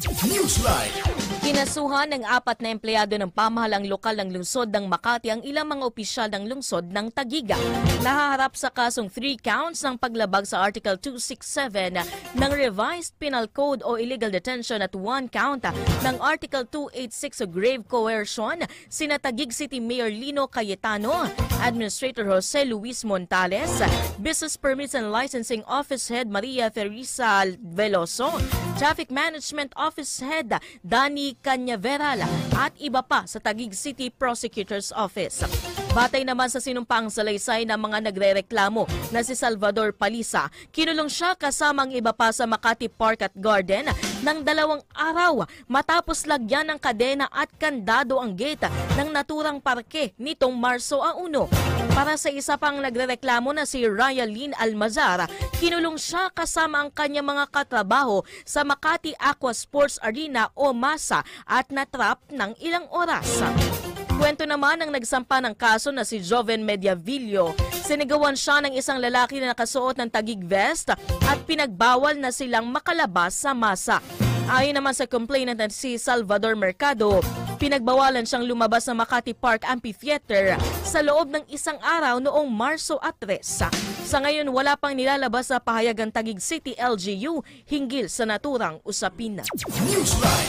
Newsline. Kinasuhan ng 4 na empleyado ng pamahalang lokal ng lungsod ng Makati ang ilang mga opisyal ng lungsod ng Taguig. Nahaharap sa kasong 3 counts ng paglabag sa Article 267 ng Revised Penal Code o illegal detention at 1 count ng Article 286 o grave coercion sina Taguig City Mayor Lino Cayetano, Administrator Jose Luis Montales, Business Permits and Licensing Office Head Maria Teresa Veloso, Traffic Management Office Head Dani Cañaveral at iba pa sa Taguig City Prosecutor's Office. Batay naman sa sinumpaang salaysay ng mga nagrereklamo na si Salvador Palisa, kinulong siya kasama ang iba pa sa Makati Park at Garden ng 2 araw matapos lagyan ng kadena at kandado ang gate ng naturang parke nitong Marso 1. Para sa isa pang nagrereklamo na si Rayalyn Almazar, kinulong siya kasama ang kanyang mga katrabaho sa Makati Aqua Sports Arena o MASA at natrap ng ilang oras. Kwento naman ng nagsampa ng kaso na si Joven Mediavillo. Sinigawan siya ng isang lalaki na nakasuot ng Taguig vest at pinagbawal na silang makalabas sa MASA. Ayon naman sa complainant na si Salvador Mercado, pinagbawalan siyang lumabas sa Makati Park Amphitheater sa loob ng 1 araw noong Marso 3. Sa ngayon, wala pang nilalabas sa pahayagan Taguig City LGU hinggil sa naturang usapin. Newsline.